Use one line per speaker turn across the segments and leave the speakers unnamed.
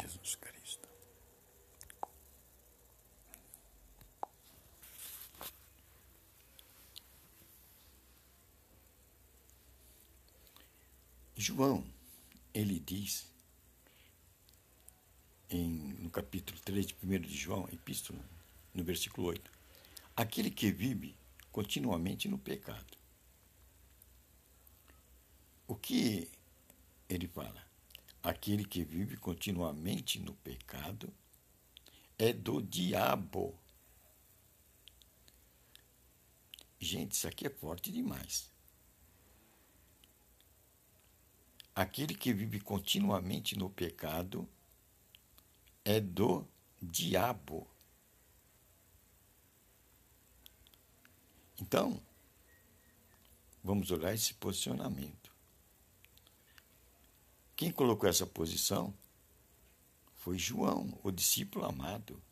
Jesus Cristo. João, ele diz, no capítulo 3 de 1 de João, epístola, no versículo 8, aquele que vive continuamente no pecado. O que ele fala? Aquele que vive continuamente no pecado é do diabo. Gente, isso aqui é forte demais. Aquele que vive continuamente no pecado é do diabo. Então, vamos olhar esse posicionamento. Quem colocou essa posição foi João, o discípulo amado.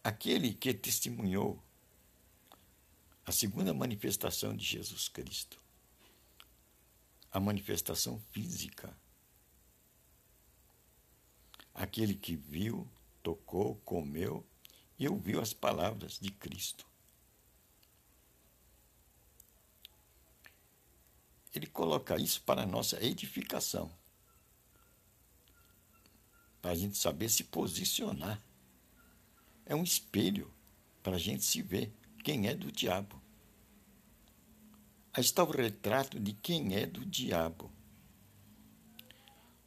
Aquele que testemunhou a segunda manifestação de Jesus Cristo. A manifestação física. Aquele que viu, tocou, comeu e ouviu as palavras de Cristo. Ele coloca isso para a nossa edificação, para a gente saber se posicionar. É um espelho para a gente se ver quem é do diabo. Aí está o retrato de quem é do diabo.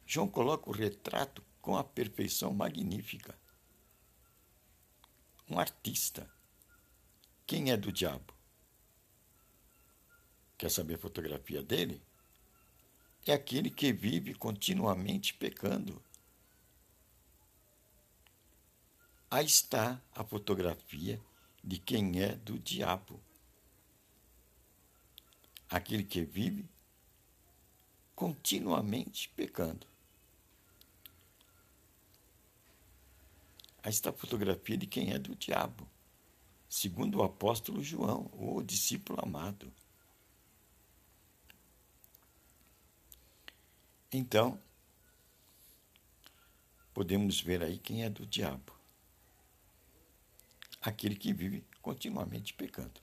João coloca o retrato com a perfeição magnífica. Um artista. Quem é do diabo? Quer saber a fotografia dele? É aquele que vive continuamente pecando. Aí está a fotografia de quem é do diabo. Aquele que vive continuamente pecando. Aí está a fotografia de quem é do diabo, segundo o apóstolo João, o discípulo amado. Então, podemos ver aí quem é do diabo. Aquele que vive continuamente pecando.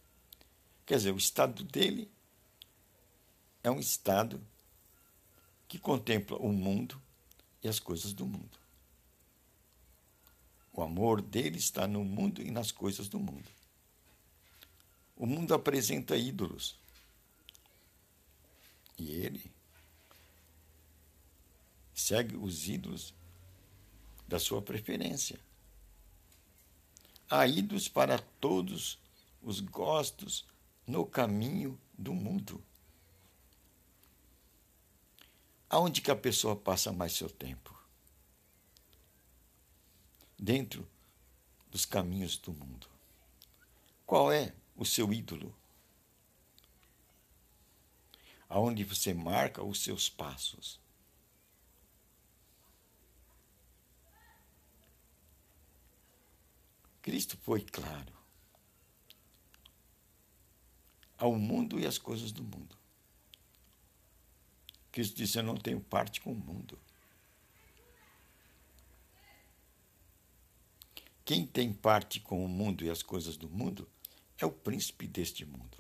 Quer dizer, o estado dele é um estado que contempla o mundo e as coisas do mundo. O amor dele está no mundo e nas coisas do mundo. O mundo apresenta ídolos. E ele segue os ídolos da sua preferência. Há ídolos para todos os gostos no caminho do mundo. Aonde que a pessoa passa mais seu tempo? Dentro dos caminhos do mundo. Qual é o seu ídolo? Aonde você marca os seus passos? Cristo foi claro ao mundo e às coisas do mundo. Cristo disse: eu não tenho parte com o mundo. Quem tem parte com o mundo e as coisas do mundo é o príncipe deste mundo.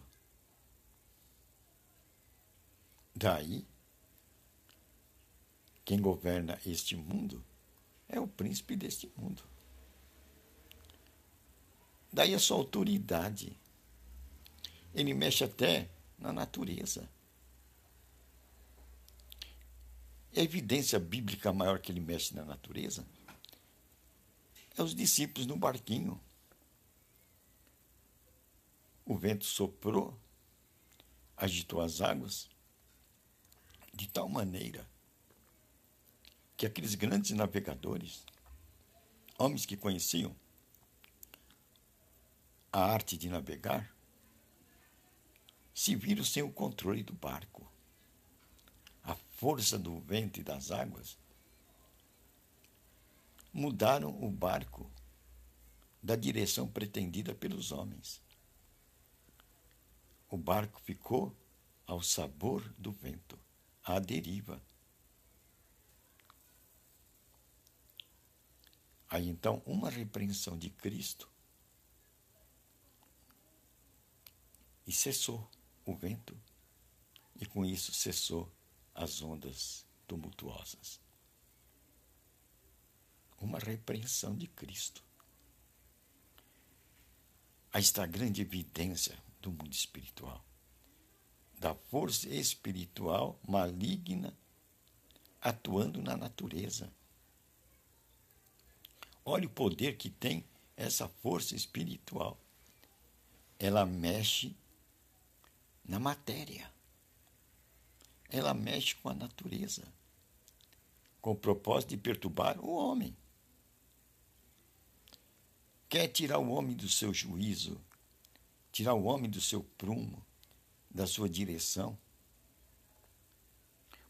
Daí, quem governa este mundo é o príncipe deste mundo. Daí a sua autoridade. Ele mexe até na natureza. A evidência bíblica maior que ele mexe na natureza é os discípulos no barquinho. O vento soprou, agitou as águas, de tal maneira que aqueles grandes navegadores, homens que conheciam a arte de navegar, se viram sem o controle do barco. A força do vento e das águas mudaram o barco da direção pretendida pelos homens. O barco ficou ao sabor do vento, à deriva. Aí então, uma repreensão de Cristo e cessou o vento, e com isso cessou as ondas tumultuosas. Uma repreensão de Cristo. Aí está a grande evidência do mundo espiritual, da força espiritual maligna atuando na natureza. Olha o poder que tem essa força espiritual. Ela mexe na matéria. Ela mexe com a natureza, com o propósito de perturbar o homem. Quer tirar o homem do seu juízo, tirar o homem do seu prumo, da sua direção,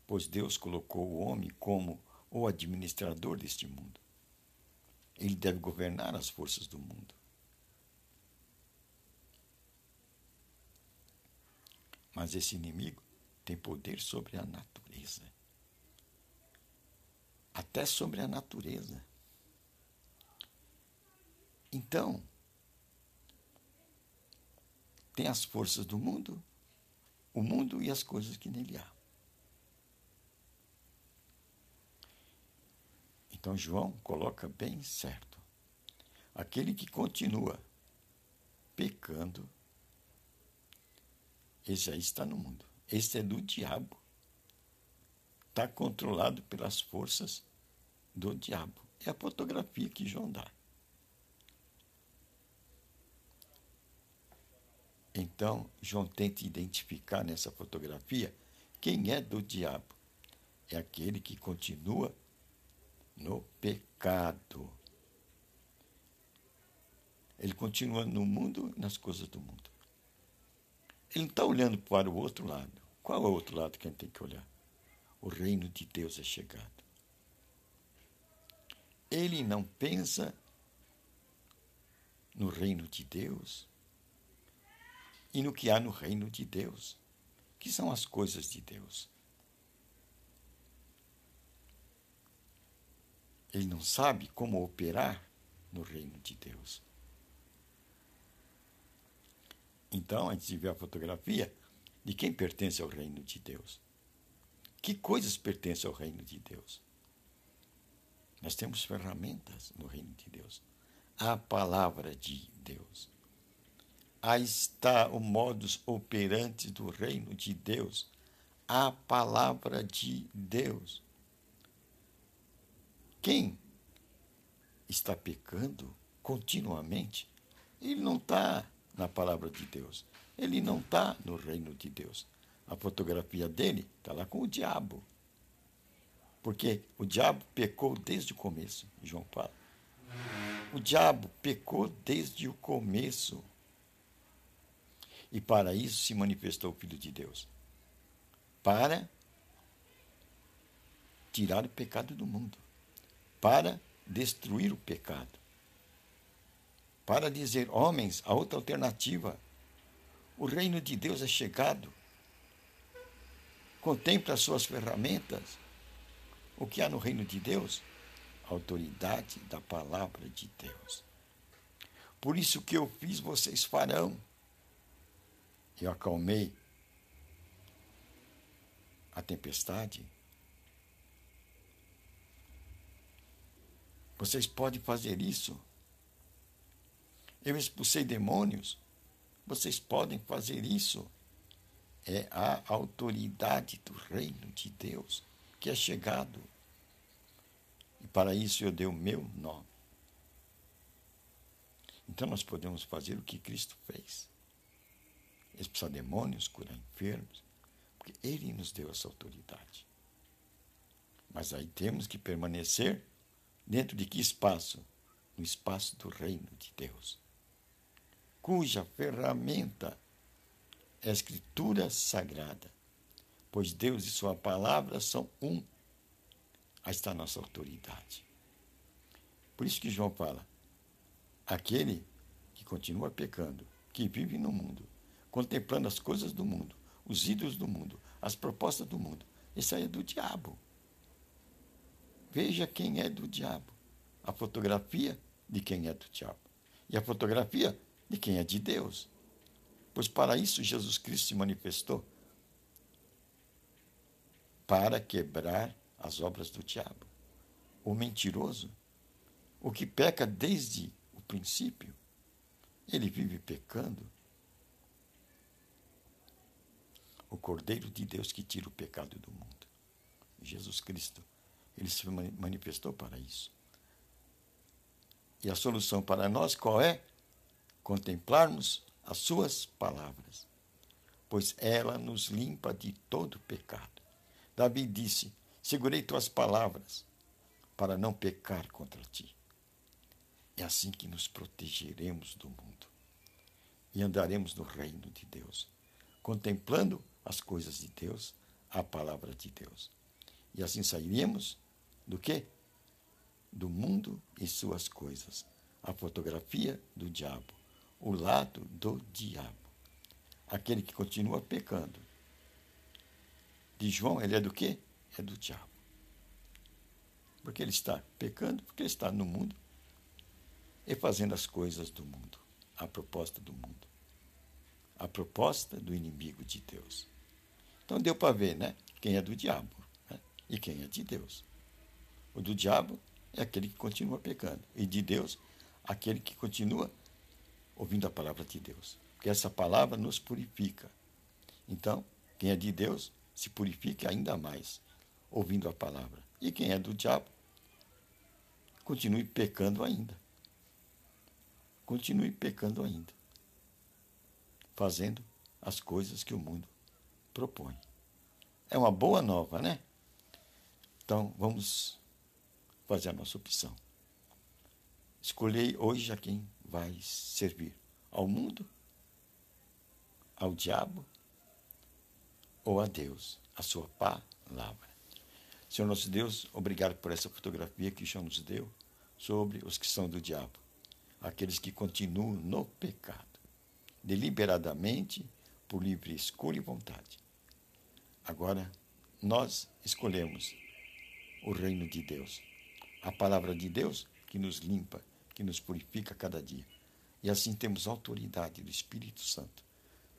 pois Deus colocou o homem como o administrador deste mundo. Ele deve governar as forças do mundo. Mas esse inimigo tem poder sobre a natureza. Até sobre a natureza. Então, tem as forças do mundo, o mundo e as coisas que nele há. Então, João coloca bem certo. Aquele que continua pecando, esse aí está no mundo. Esse é do diabo. Está controlado pelas forças do diabo. É a fotografia que João dá. Então, João tenta identificar nessa fotografia quem é do diabo. É aquele que continua no pecado. Ele continua no mundo e nas coisas do mundo. Ele não está olhando para o outro lado. Qual é o outro lado que a gente tem que olhar? O reino de Deus é chegado. Ele não pensa no reino de Deus e no que há no reino de Deus, que são as coisas de Deus. Ele não sabe como operar no reino de Deus. Então, a gente vê a fotografia de quem pertence ao reino de Deus. Que coisas pertencem ao reino de Deus? Nós temos ferramentas no reino de Deus. A palavra de Deus. Aí está o modus operandi do reino de Deus. A palavra de Deus. Quem está pecando continuamente, ele não está na palavra de Deus. Ele não está no reino de Deus. A fotografia dele está lá com o diabo. Porque o diabo pecou desde o começo, João fala. O diabo pecou desde o começo. E para isso se manifestou o Filho de Deus. Para tirar o pecado do mundo. Para destruir o pecado. Para dizer, homens, a outra alternativa. O reino de Deus é chegado. Contemple as suas ferramentas. O que há no reino de Deus? A autoridade da palavra de Deus. Por isso que eu fiz, vocês farão. Eu acalmei a tempestade. Vocês podem fazer isso. Eu expulsei demônios. Vocês podem fazer isso. É a autoridade do reino de Deus que é chegado. E para isso eu dei o meu nome. Então nós podemos fazer o que Cristo fez. Expulsar demônios, curar enfermos, porque Ele nos deu essa autoridade. Mas aí temos que permanecer dentro de que espaço? No espaço do reino de Deus, cuja ferramenta é a Escritura Sagrada, pois Deus e sua palavra são um. Aí está a nossa autoridade. Por isso que João fala, aquele que continua pecando, que vive no mundo, contemplando as coisas do mundo, os ídolos do mundo, as propostas do mundo, esse aí é do diabo. Veja quem é do diabo. a fotografia de quem é do diabo e a fotografia de quem é de Deus. Pois para isso Jesus Cristo se manifestou, para quebrar as obras do diabo. O mentiroso, o que peca desde o princípio, ele vive pecando. O Cordeiro de Deus que tira o pecado do mundo. Jesus Cristo, ele se manifestou para isso. E a solução para nós qual é? Contemplarmos as suas palavras, pois ela nos limpa de todo pecado. Davi disse: segurei tuas palavras para não pecar contra ti. É assim que nos protegeremos do mundo e andaremos no reino de Deus, contemplando as coisas de Deus, a palavra de Deus. E assim sairemos do quê? Do mundo e suas coisas. A fotografia do diabo, o lado do diabo. Aquele que continua pecando. De João, ele é do quê? É do diabo. Porque ele está pecando, porque ele está no mundo e fazendo as coisas do mundo, a proposta do mundo, a proposta do inimigo de Deus. Então deu para ver, né? Quem é do diabo, né? E quem é de Deus. O do diabo é aquele que continua pecando, e de Deus, aquele que continua ouvindo a palavra de Deus. Porque essa palavra nos purifica. Então, quem é de Deus se purifica ainda mais, ouvindo a palavra. E quem é do diabo, continue pecando ainda. Continue pecando ainda, fazendo as coisas que o mundo propõe. É uma boa nova, né? Então, vamos fazer a nossa opção. Escolhei hoje a quem vai servir: ao mundo, ao diabo ou a Deus, a sua palavra. Senhor nosso Deus, obrigado por essa fotografia que o Senhor nos deu sobre os que são do diabo, aqueles que continuam no pecado, deliberadamente, por livre escolha e vontade. Agora, nós escolhemos o reino de Deus, a palavra de Deus que nos limpa, que nos purifica cada dia. E assim temos autoridade do Espírito Santo.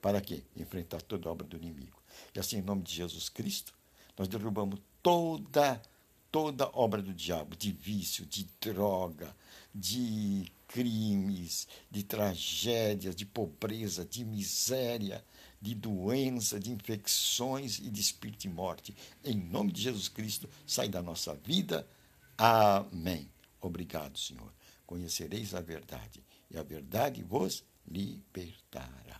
Para quê? Enfrentar toda a obra do inimigo. E assim, em nome de Jesus Cristo, nós derrubamos toda obra do diabo, de vício, de droga, de crimes, de tragédias, de pobreza, de miséria, de doença, de infecções e de espírito de morte. Em nome de Jesus Cristo, sai da nossa vida. Amém. Obrigado, Senhor. Conhecereis a verdade, e a verdade vos libertará.